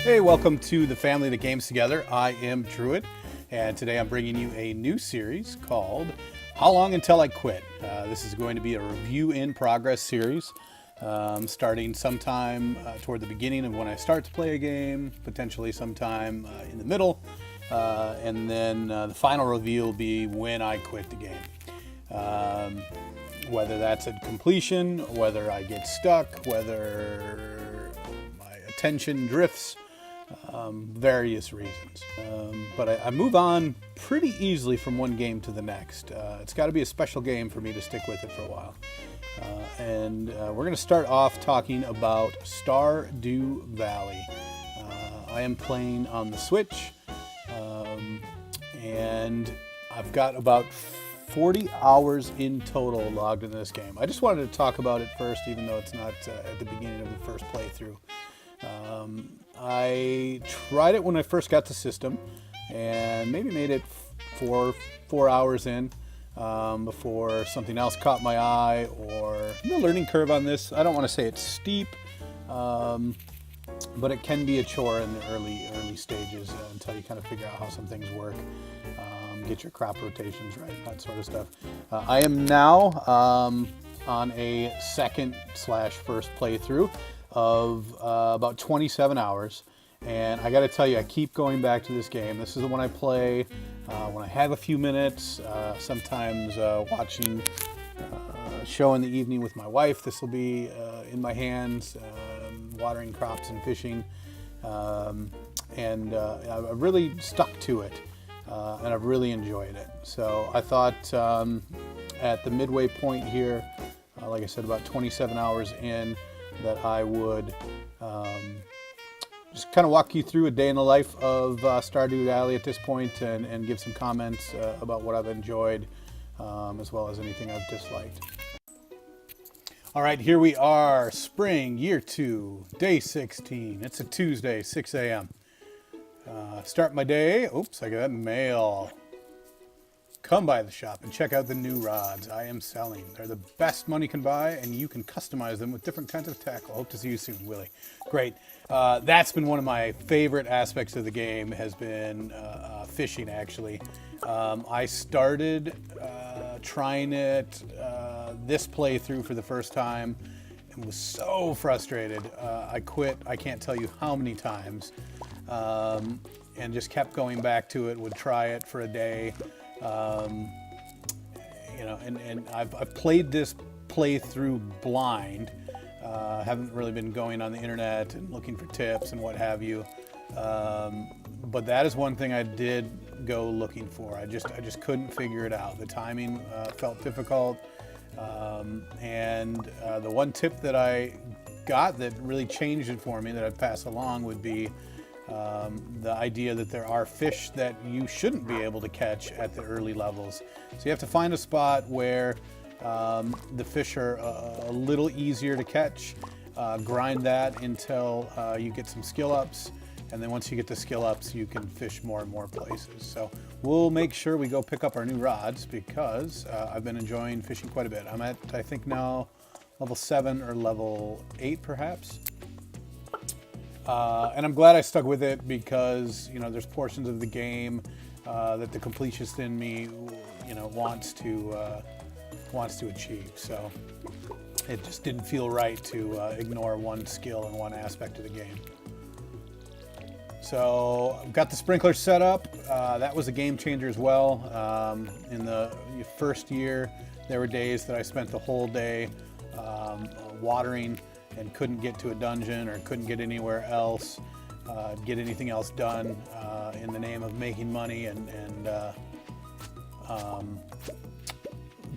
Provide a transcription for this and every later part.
Hey, welcome to the family that games together. I am Druid, and today I'm bringing you a new series called How Long Until I Quit. This is going to be a review in progress series, starting sometime toward the beginning of when I start to play a game, potentially sometime in the middle, and then the final review will be when I quit the game. Whether that's at completion, whether I get stuck, whether my attention drifts, various reasons. But I move on pretty easily from one game to the next. It's got to be a special game for me to stick with it for a while. And we're going to start off talking about Stardew Valley. I am playing on the Switch, and I've got about 40 hours in total logged in this game. I just wanted to talk about it first, even though it's not at the beginning of the first playthrough. I tried it when I first got the system, and maybe made it four hours in before something else caught my eye, or the learning curve on this. I don't want to say it's steep, but it can be a chore in the early stages until you kind of figure out how some things work. Get your crop rotations right, that sort of stuff. I am now on a second/first playthrough of about 27 hours, and I got to tell you, I keep going back to this game. This is the one I play when I have a few minutes, sometimes watching a show in the evening with my wife. This will be in my hands, watering crops and fishing, and I've really stuck to it. And I've really enjoyed it. So I thought at the midway point here, like I said, about 27 hours in, that I would just kind of walk you through a day in the life of Stardew Valley at this point, and give some comments about what I've enjoyed, as well as anything I've disliked. All right, here we are, spring, year 2, day 16. It's a Tuesday, 6 a.m. Start my day. Oops, I got mail. Come by the shop and check out the new rods I am selling. They're the best money can buy, and you can customize them with different kinds of tackle. Hope to see you soon, Willie. Great. That's been one of my favorite aspects of the game, has been fishing, actually. I started trying it this playthrough for the first time and was so frustrated. I quit, I can't tell you how many times. And just kept going back to it, would try it for a day. And I've played this playthrough blind. Haven't really been going on the internet and looking for tips and what have you. But that is one thing I did go looking for. I just couldn't figure it out. The timing felt difficult. And the one tip that I got that really changed it for me, that I'd pass along, would be the idea that there are fish that you shouldn't be able to catch at the early levels. So you have to find a spot where the fish are a little easier to catch, grind that until you get some skill ups, and then once you get the skill ups, you can fish more and more places. So we'll make sure we go pick up our new rods, because I've been enjoying fishing quite a bit. I'm at, I think now, level 7 or level 8 perhaps. And I'm glad I stuck with it, because there's portions of the game that the completionist in me wants to achieve. So it just didn't feel right to ignore one skill and one aspect of the game. So I've got the sprinkler set up. That was a game changer as well. In the first year, there were days that I spent the whole day watering and couldn't get to a dungeon, or couldn't get anywhere else, get anything else done in the name of making money and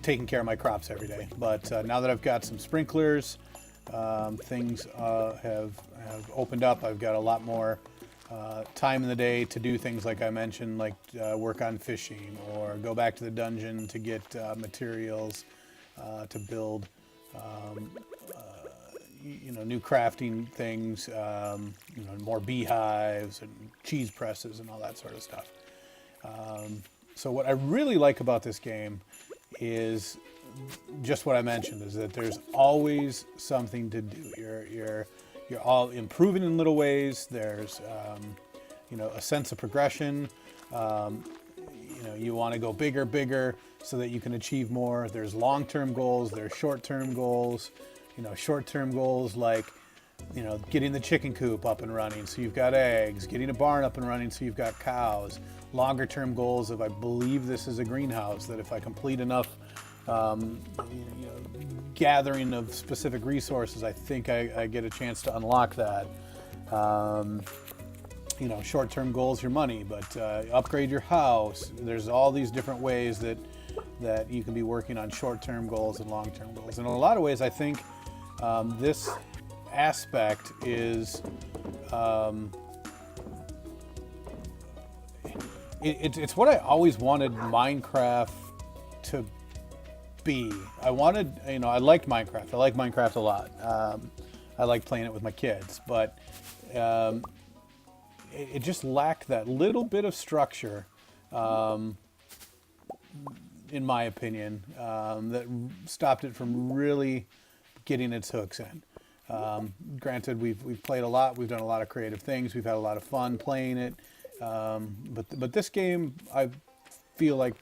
taking care of my crops every day. But now that I've got some sprinklers, things have opened up. I've got a lot more time in the day to do things like I mentioned, like work on fishing, or go back to the dungeon to get materials to build new crafting things, more beehives and cheese presses and all that sort of stuff. So what I really like about this game is just what I mentioned, is that there's always something to do. you're all improving in little ways. There's a sense of progression. You want to go bigger so that you can achieve more. There's long-term goals. There's short-term goals. Short-term goals like getting the chicken coop up and running so you've got eggs, getting a barn up and running so you've got cows. Longer term goals of, I believe this is a greenhouse, that if I complete enough gathering of specific resources, I think I get a chance to unlock that. Short-term goals, your money, but upgrade your house. There's all these different ways that you can be working on short-term goals and long-term goals. And in a lot of ways, I think this aspect is it's what I always wanted Minecraft to be. I liked Minecraft. I like Minecraft a lot. I like playing it with my kids, but it just lacked that little bit of structure, in my opinion, that stopped it from really getting its hooks in. Granted, we've played a lot. We've done a lot of creative things. We've had a lot of fun playing it. But this game, I feel like,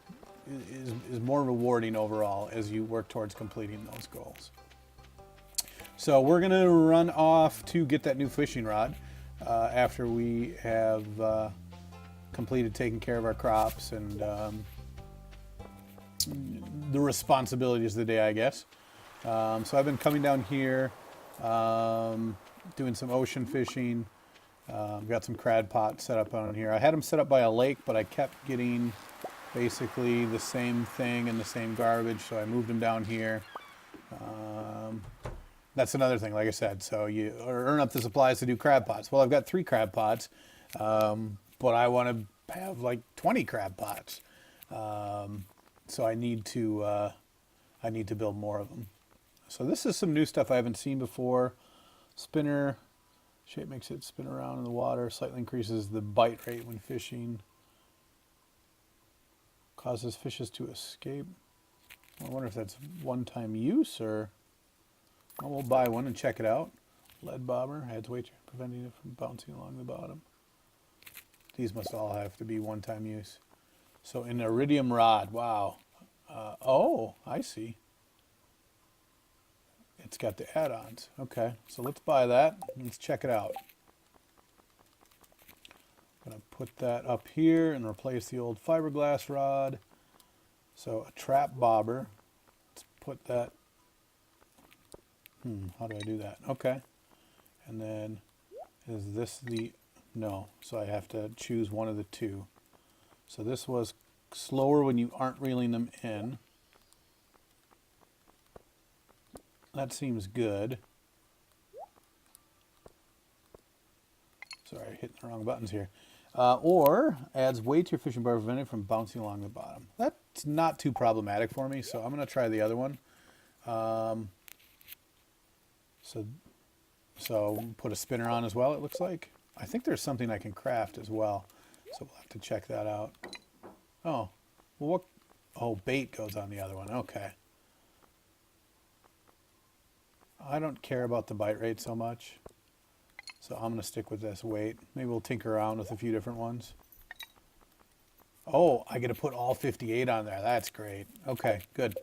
is more rewarding overall as you work towards completing those goals. So we're going to run off to get that new fishing rod after we have completed taking care of our crops and the responsibilities of the day, I guess. So I've been coming down here, doing some ocean fishing. Got some crab pots set up on here. I had them set up by a lake, but I kept getting basically the same thing and the same garbage, so I moved them down here. That's another thing, like I said. So you earn up the supplies to do crab pots. Well, I've got 3 crab pots, but I want to have like 20 crab pots. So I need to build more of them. So this is some new stuff I haven't seen before. Spinner. Shape makes it spin around in the water. Slightly increases the bite rate when fishing. Causes fishes to escape. I wonder if that's one-time use or... Well, we'll buy one and check it out. Lead bobber. Adds weight, preventing it from bouncing along the bottom. These must all have to be one-time use. So an iridium rod. Wow. Oh, I see. It's got the add-ons. Okay, so let's buy that. Let's check it out. I'm going to put that up here and replace the old fiberglass rod. So a trap bobber. Let's put that. How do I do that? Okay. And then is this the... No, so I have to choose one of the two. So this was slower when you aren't reeling them in. That seems good. Sorry, hitting the wrong buttons here. Or adds weight to your fishing bar, preventing it from bouncing along the bottom. That's not too problematic for me, so I'm going to try the other one. So put a spinner on as well, it looks like. I think there's something I can craft as well, so we'll have to check that out. Oh, well, what? Oh, bait goes on the other one. Okay. I don't care about the bite rate so much, so I'm going to stick with this weight. Maybe we'll tinker around with a few different ones. Oh, I get to put all 58 on there. That's great. Okay, good.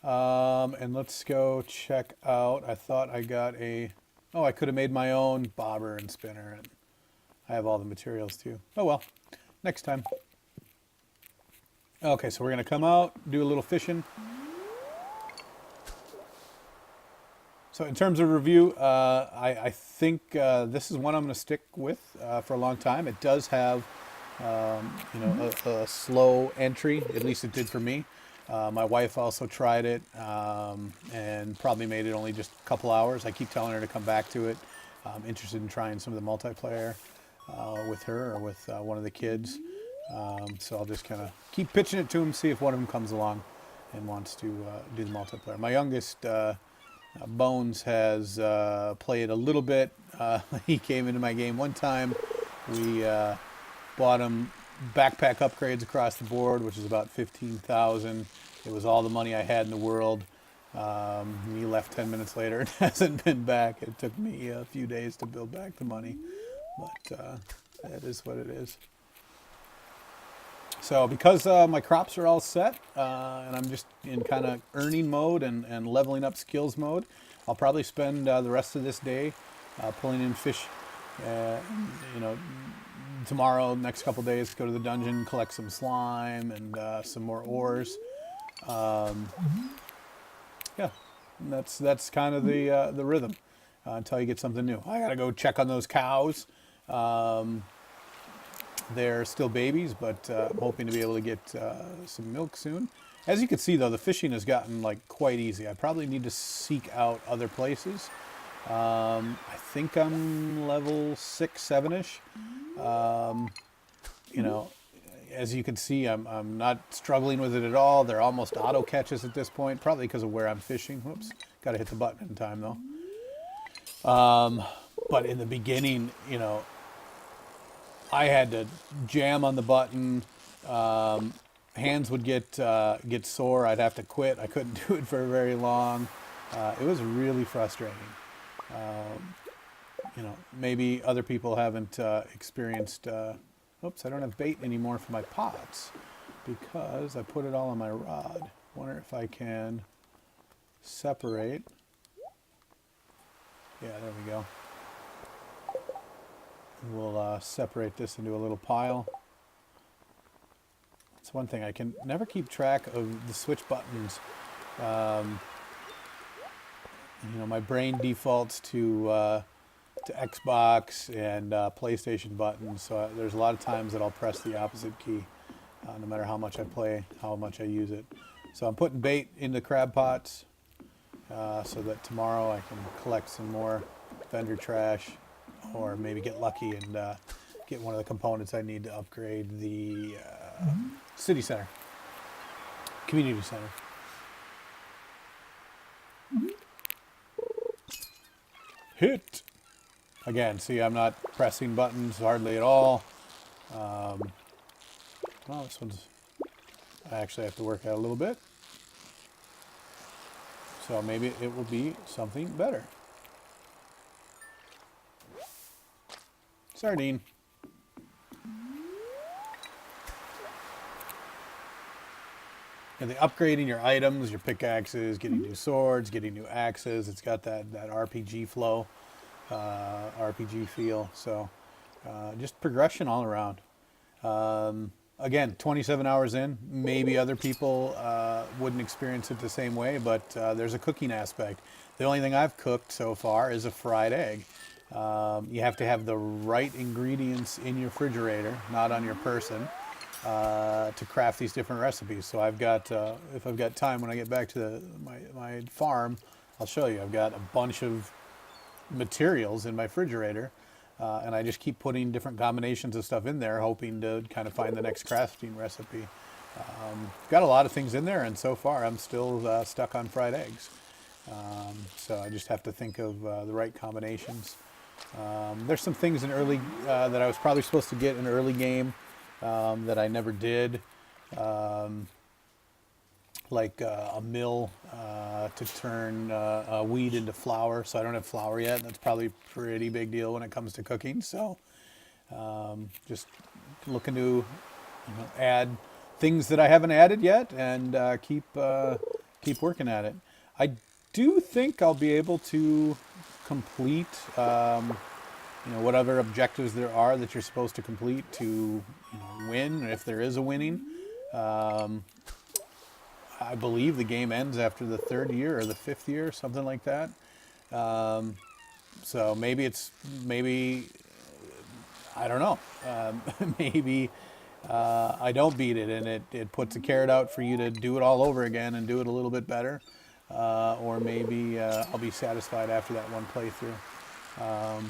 And let's go check out. I thought I got a... Oh, I could have made my own bobber and spinner, and I have all the materials too. Oh well, next time. Okay, so we're going to come out, do a little fishing. So in terms of review, I think this is one I'm going to stick with for a long time. It does have, a slow entry. At least it did for me. My wife also tried it and probably made it only just a couple hours. I keep telling her to come back to it. I'm interested in trying some of the multiplayer with her or with one of the kids. So I'll just kind of keep pitching it to them, see if one of them comes along and wants to do the multiplayer. My youngest... Bones has played a little bit. He came into my game one time. We bought him backpack upgrades across the board, which is about 15,000. It was all the money I had in the world. He left 10 minutes later and hasn't been back. It took me a few days to build back the money, but that is what it is. So because my crops are all set and I'm just in kind of earning mode and leveling up skills mode, I'll probably spend the rest of this day pulling in fish. Uh, you know, tomorrow, next couple days, go to the dungeon, collect some slime and some more ores. Yeah, and that's kind of the rhythm until you get something new. I gotta go check on those cows. They're still babies, but I'm hoping to be able to get some milk soon. As you can see, though, the fishing has gotten like quite easy. I probably need to seek out other places. I think I'm level 6, 7-ish. You know, as you can see, I'm not struggling with it at all. They're almost auto catches at this point, probably because of where I'm fishing. Whoops, got to hit the button in time though. But in the beginning, you know, I had to jam on the button. Hands would get sore. I'd have to quit. I couldn't do it for very long. It was really frustrating. You know, maybe other people haven't experienced. Oops, I don't have bait anymore for my pots because I put it all on my rod. Wonder if I can separate. Yeah, there we go. We'll separate this into a little pile. That's one thing. I can never keep track of the switch buttons. You know, my brain defaults to Xbox and PlayStation buttons, so there's a lot of times that I'll press the opposite key, no matter how much I play, how much I use it. So I'm putting bait into crab pots so that tomorrow I can collect some more vendor trash, or maybe get lucky and get one of the components I need to upgrade the city center, community center. Hit! Again, see, I'm not pressing buttons hardly at all. Well, this one's, I actually have to work out a little bit. So maybe it will be something better. Sardine. And the upgrading your items, your pickaxes, getting new swords, getting new axes, it's got that RPG flow, RPG feel. So just progression all around. Again, 27 hours in, maybe other people wouldn't experience it the same way, but there's a cooking aspect. The only thing I've cooked so far is a fried egg. You have to have the right ingredients in your refrigerator, not on your person, to craft these different recipes. So I've got, if I've got time when I get back to my farm, I'll show you. I've got a bunch of materials in my refrigerator, and I just keep putting different combinations of stuff in there, hoping to kind of find the next crafting recipe. Got a lot of things in there, and so far I'm still stuck on fried eggs. So I just have to think of the right combinations. There's some things in early that I was probably supposed to get in early game that I never did, like a mill to turn wheat into flour. So I don't have flour yet. That's probably a pretty big deal when it comes to cooking. So just looking to add things that I haven't added yet, and keep working at it. I do think I'll be able to complete what other objectives there are that you're supposed to complete to win, if there is a winning. I believe the game ends after the 3rd year or the 5th year, something like that. So maybe I don't know. Maybe I don't beat it, and it puts a carrot out for you to do it all over again and do it a little bit better. Or maybe I'll be satisfied after that one playthrough.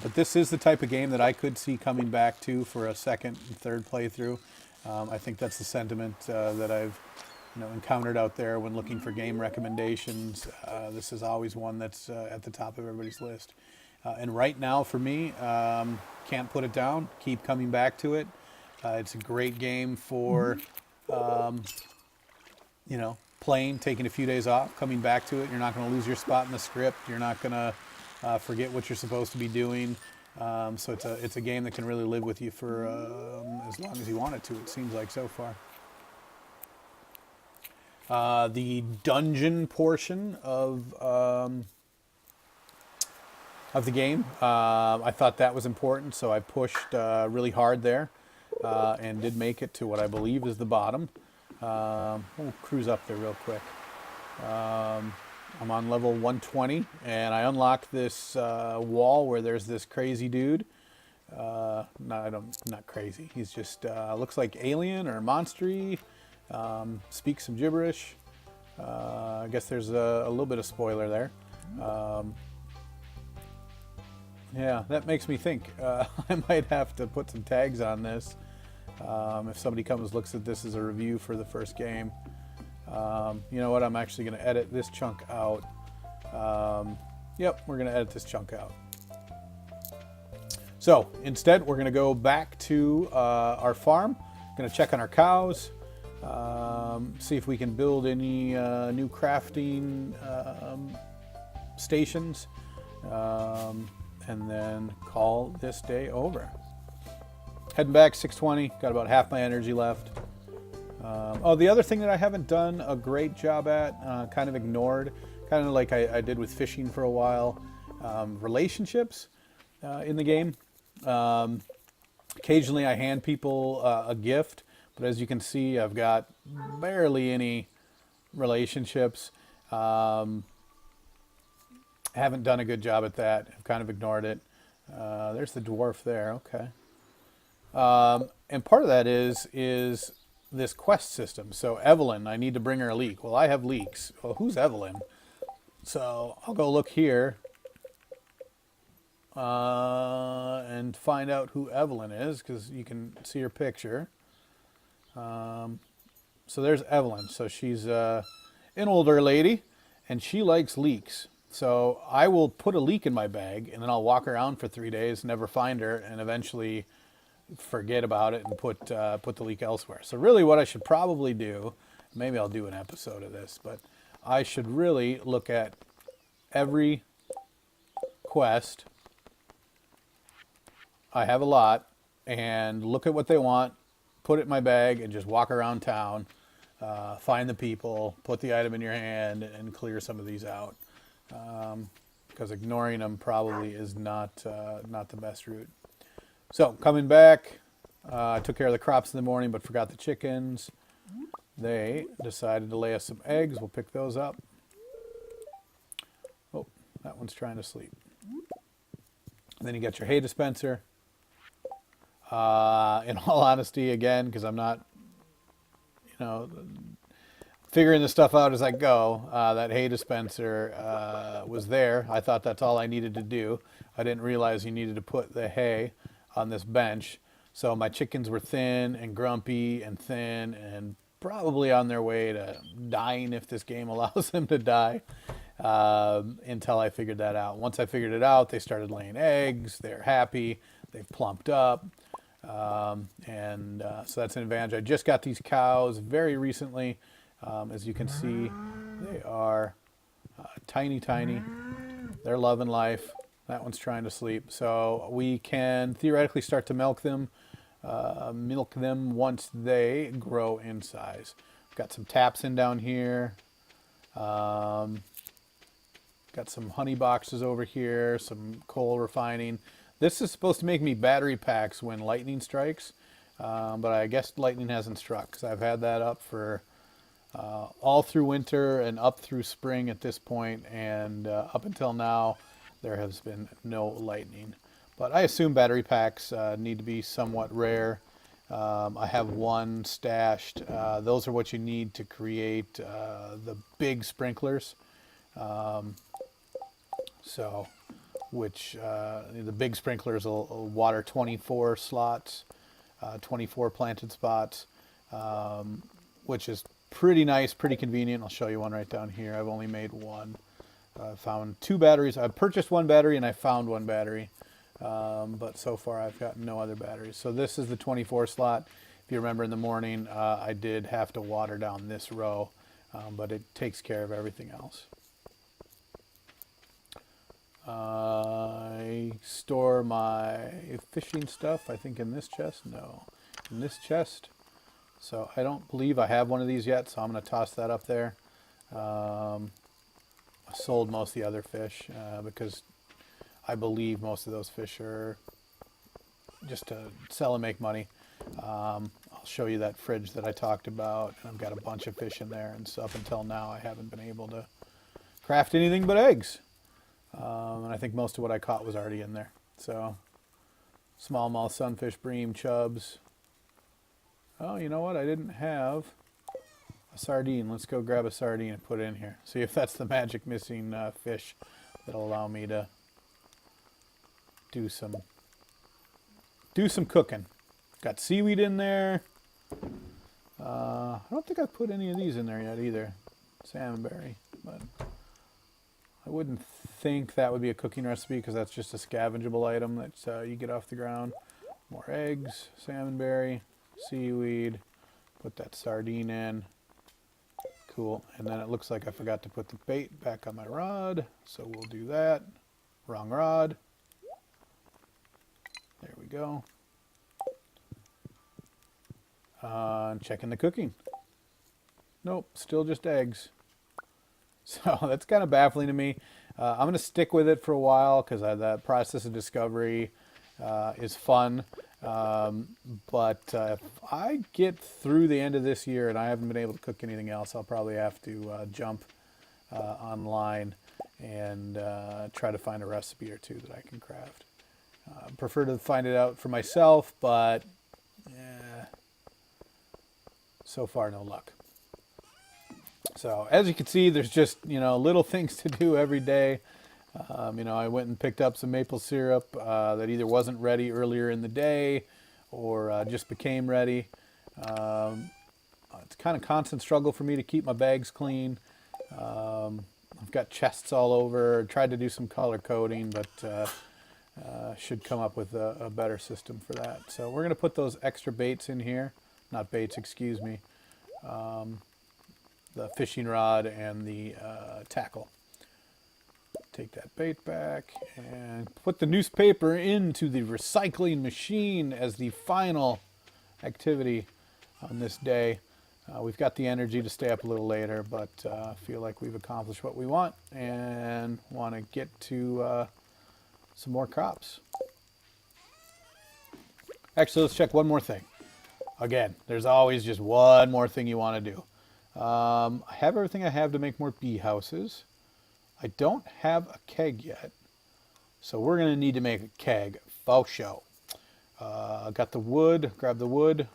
But this is the type of game that I could see coming back to for a 2nd and 3rd playthrough. I think that's the sentiment that I've encountered out there when looking for game recommendations. This is always one that's at the top of everybody's list. And right now for me, can't put it down, keep coming back to it. It's a great game for, playing, taking a few days off, coming back to it. You're not going to lose your spot in the script. You're not going to forget what you're supposed to be doing. So it's a game that can really live with you for as long as you want it to. It seems like so far. The dungeon portion of the game, I thought that was important, so I pushed really hard there and did make it to what I believe is the bottom. We'll cruise up there real quick. I'm on level 120, and I unlocked this wall where there's this crazy dude. Not crazy. He's just looks like alien or monstery. Speaks some gibberish. I guess there's a little bit of spoiler there. Yeah, that makes me think I might have to put some tags on this. If somebody comes looks at this as a review for the first game. You know what? I'm actually going to edit this chunk out. Yep, we're going to edit this chunk out. So instead, we're going to go back to our farm. Going to check on our cows. See if we can build any new crafting stations. And then call this day over. Heading back, 6:20. Got about half my energy left. Oh, the other thing that I haven't done a great job at, kind of ignored, kind of like I did with fishing for a while, relationships in the game. Occasionally I hand people a gift, but as you can see, I've got barely any relationships. Haven't done a good job at that. I've kind of ignored it. There's the dwarf there. Okay. And part of that is this quest system. So Evelyn, I need to bring her a leek. Well, I have leeks. Well, who's Evelyn? So I'll go look here and find out who Evelyn is, because you can see her picture. So there's Evelyn. So she's an older lady, and she likes leeks. So I will put a leek in my bag, and then I'll walk around for 3 days, never find her, and eventually forget about it and put the leek elsewhere. So really what I should probably do, maybe I'll do an episode of this, but I should really look at every quest. I have a lot, and look at what they want, put it in my bag, and just walk around town, find the people, put the item in your hand, and clear some of these out. Because ignoring them probably is not the best route. So coming back, I took care of the crops in the morning, but forgot the chickens. They decided to lay us some eggs. We'll pick those up. Oh, that one's trying to sleep. And then you got your hay dispenser. In all honesty, again, because I'm not, figuring the stuff out as I go, that hay dispenser was there. I thought that's all I needed to do. I didn't realize you needed to put the hay on this bench. So my chickens were thin and grumpy and thin and probably on their way to dying if this game allows them to die, until I figured that out. Once I figured it out, they started laying eggs. They're happy. They've plumped up. So that's an advantage. I just got these cows very recently. As you can see, they are tiny. They're loving life. That one's trying to sleep. So we can theoretically start to milk them once they grow in size. Got some taps in down here. Got some honey boxes over here, some coal refining. This is supposed to make me battery packs when lightning strikes, but I guess lightning hasn't struck, because I've had that up for all through winter and up through spring at this point, and up until now there has been no lightning. But I assume battery packs need to be somewhat rare. I have one stashed. Those are what you need to create the big sprinklers. The big sprinklers will water 24 slots, 24 planted spots, which is pretty nice, pretty convenient. I'll show you one right down here. I've only made one. I found 2 batteries. I purchased 1 battery and I found 1 battery. But so far I've got no other batteries. So this is the 24 slot. If you remember in the morning, I did have to water down this row. but it takes care of everything else. I store my fishing stuff, I think, in this chest. No, in this chest. So I don't believe I have one of these yet, so I'm going to toss that up there. I sold most of the other fish because I believe most of those fish are just to sell and make money. I'll show you that fridge that I talked about. I've got a bunch of fish in there, and so up until now I haven't been able to craft anything but eggs. And I think most of what I caught was already in there. So smallmouth, sunfish, bream, chubs. Oh, you know what? I didn't have a sardine. Let's go grab a sardine and put it in here. See if that's the magic missing fish that'll allow me to do some cooking. Got seaweed in there. I don't think I've put any of these in there yet either. Salmonberry, but I wouldn't think that would be a cooking recipe because that's just a scavengeable item that you get off the ground. More eggs, salmonberry, seaweed. Put that sardine in. Cool. And then it looks like I forgot to put the bait back on my rod, so we'll do that. Wrong rod. There we go. Checking the cooking. Nope, still just eggs. So that's kind of baffling to me. I'm going to stick with it for a while because that process of discovery is fun. But if I get through the end of this year and I haven't been able to cook anything else, I'll probably have to jump online and try to find a recipe or two that I can craft. Prefer to find it out for myself, but so far no luck. So as you can see, there's just, little things to do every day. I went and picked up some maple syrup that either wasn't ready earlier in the day or just became ready. It's kind of constant struggle for me to keep my bags clean. I've got chests all over. Tried to do some color coding, but should come up with a better system for that. So we're going to put those extra baits in here. Not baits, excuse me. The fishing rod and the tackle. Take that bait back and put the newspaper into the recycling machine as the final activity on this day. We've got the energy to stay up a little later, but feel like we've accomplished what we want and want to get to some more crops. Actually, let's check one more thing. Again, there's always just one more thing you want to do. I have everything I have to make more bee houses. I don't have a keg yet, so we're going to need to make a keg. Faux show. Got the wood. Grab the wood.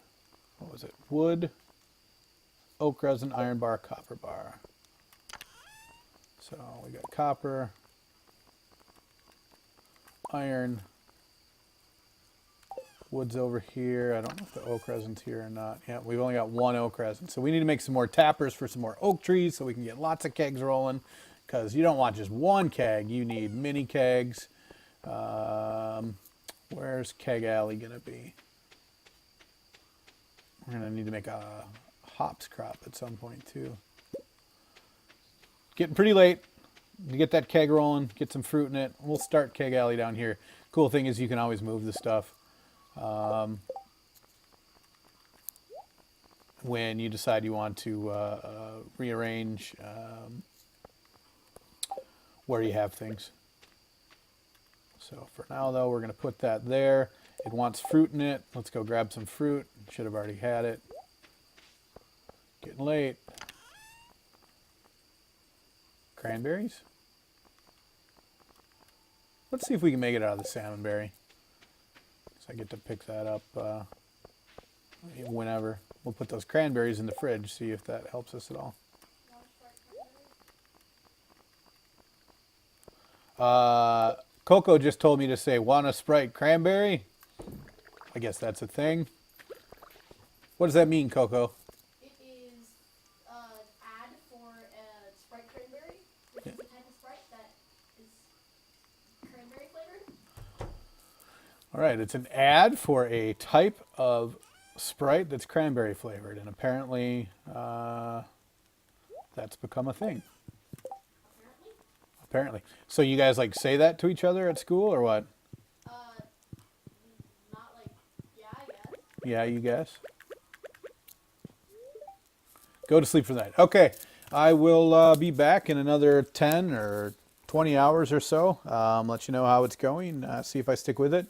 What was it? Wood, oak resin, iron bar, copper bar. So we got copper, iron, wood's over here. I don't know if the oak resin's here or not. Yeah, we've only got one oak resin. So we need to make some more tappers for some more oak trees so we can get lots of kegs rolling. Because you don't want just one keg, you need mini kegs. Where's Keg Alley going to be? We're going to need to make a hops crop at some point too. Getting pretty late. To get that keg rolling, get some fruit in it. We'll start Keg Alley down here. Cool thing is you can always move the stuff. When you decide you want to rearrange where you have things. So for now though, we're going to put that there. It wants fruit in it. Let's go grab some fruit. Should have already had it. Getting late. Cranberries. Let's see if we can make it out of the salmonberry. So I get to pick that up whenever. We'll put those cranberries in the fridge, see if that helps us at all. Coco just told me to say, want a Sprite cranberry? I guess that's a thing. What does that mean, Coco? It is an ad for a Sprite cranberry, which is the type of Sprite that is cranberry flavored. All right, it's an ad for a type of Sprite that's cranberry flavored, and apparently That's become a thing, apparently. apparently. So you guys like say that to each other at school or what? Uh, not like, yeah, I guess. Yeah, you guess. Go to sleep for the night. Okay, I will be back in another 10 or 20 hours or so. Let you know how it's going, see if I stick with it.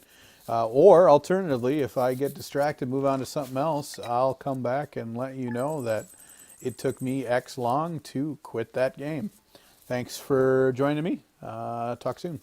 Or alternatively, if I get distracted, move on to something else, I'll come back and let you know that it took me X long to quit that game. Thanks for joining me. Talk soon.